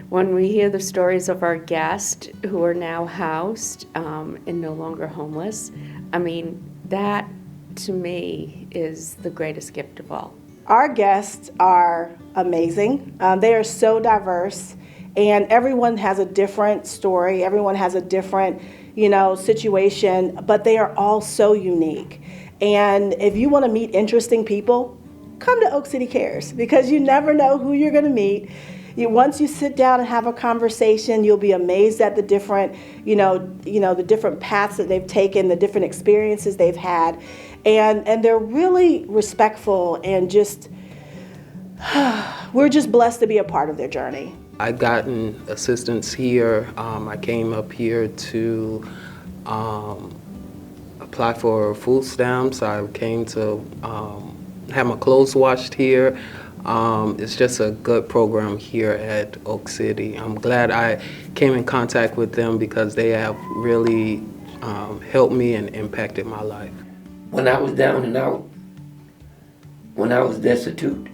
When we hear the stories of our guests who are now housed and no longer homeless, I mean, that to me is the greatest gift of all. Our guests are amazing. They are so diverse, and everyone has a different story. Everyone has a different, situation, but they are all so unique. And if you want to meet interesting people, come to Oak City Cares, because you never know who you're going to meet. Once you sit down and have a conversation, you'll be amazed at the different, the different paths that they've taken, the different experiences they've had, and they're really respectful and just, we're just blessed to be a part of their journey. I've gotten assistance here. I came up here to apply for food stamps. I came to have my clothes washed here. It's just a good program here at Oak City. I'm glad I came in contact with them because they have really helped me and impacted my life. When I was down and out, when I was destitute,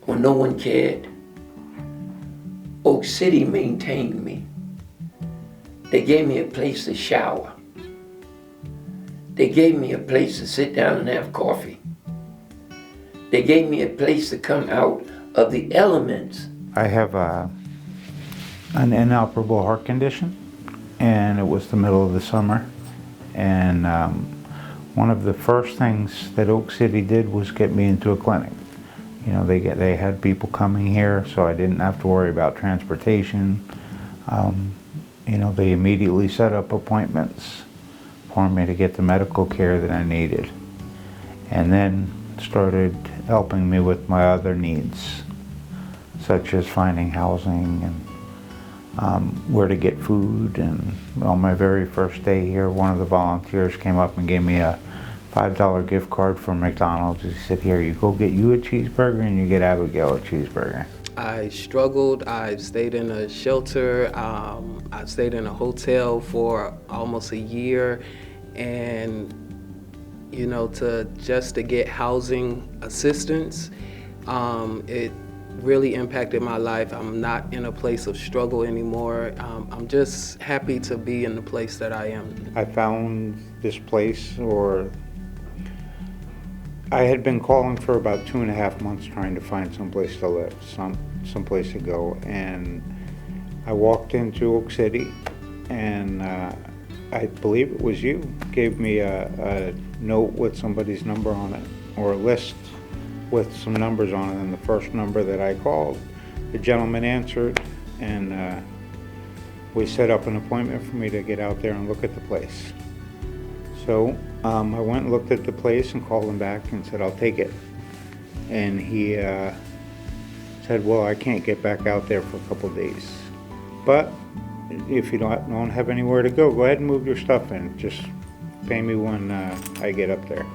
when no one cared, Oak City maintained me. They gave me a place to shower. They gave me a place to sit down and have coffee. They gave me a place to come out of the elements. I have an inoperable heart condition, and it was the middle of the summer. And one of the first things that Oak City did was get me into a clinic. They had people coming here, so I didn't have to worry about transportation. They immediately set up appointments for me to get the medical care that I needed, and then started helping me with my other needs, such as finding housing and where to get food. And on my very first day here, one of the volunteers came up and gave me a $5 gift card from McDonald's. He said, "Here, you go get you a cheeseburger and you get Abigail a cheeseburger." I struggled. I stayed in a shelter. I stayed in a hotel for almost a year, and to get housing assistance, it really impacted my life. I'm not in a place of struggle anymore. I'm just happy to be in the place that I am. I found this place, or I had been calling for about 2.5 months trying to find someplace to live, someplace to go, and I walked into Oak City, and I believe it was you, gave me a note with somebody's number on it, or a list with some numbers on it, and the first number that I called, the gentleman answered, and we set up an appointment for me to get out there and look at the place. So I went and looked at the place and called him back and said, "I'll take it." And he said, "Well, I can't get back out there for a couple of days, but if you don't have anywhere to go ahead and move your stuff in. Just pay me when I get up there."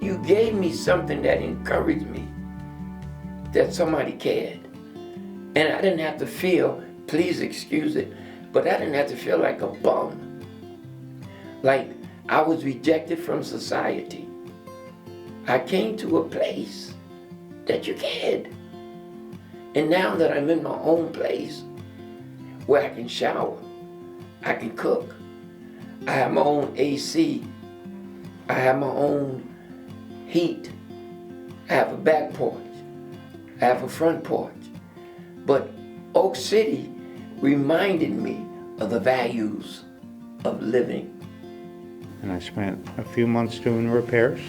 You gave me something that encouraged me, that somebody cared. And I didn't have to feel, please excuse it, but I didn't have to feel like a bum. Like I was rejected from society. I came to a place that you cared. And now that I'm in my own place, where I can shower, I can cook, I have my own AC, I have my own heat, I have a back porch, I have a front porch. But Oak City reminded me of the values of living. And I spent a few months doing repairs,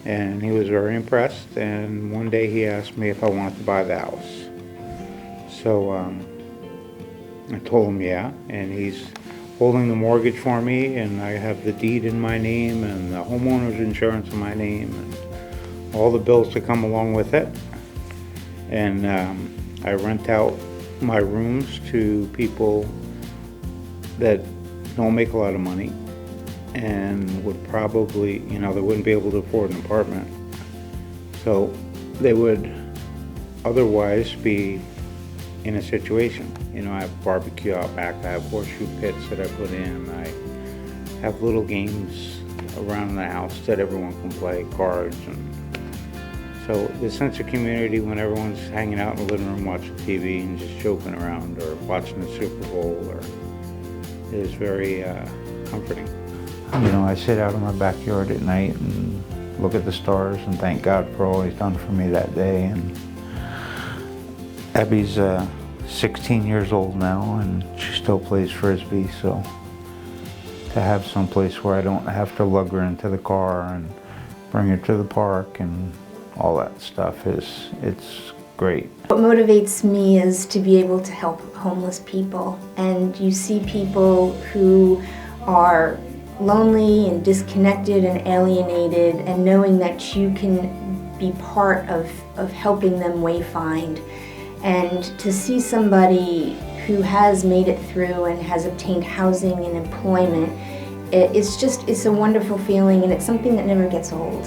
and he was very impressed, and one day he asked me if I wanted to buy the house. So I told him yeah, and he's holding the mortgage for me, and I have the deed in my name and the homeowner's insurance in my name and all the bills that come along with it. And I rent out my rooms to people that don't make a lot of money and would probably, they wouldn't be able to afford an apartment. So they would otherwise be in a situation. I have barbecue out back, I have horseshoe pits that I put in, I have little games around the house that everyone can play, cards. And So the sense of community when everyone's hanging out in the living room watching TV and just joking around or watching the Super Bowl is very comforting. You know, I sit out in my backyard at night and look at the stars and thank God for all He's done for me that day. And Abby's 16 years old now and she still plays Frisbee, so to have some place where I don't have to lug her into the car and bring her to the park and all that stuff it's great. What motivates me is to be able to help homeless people, and you see people who are lonely and disconnected and alienated, and knowing that you can be part of helping them wayfind, and to see somebody who has made it through and has obtained housing and employment, it's a wonderful feeling, and it's something that never gets old.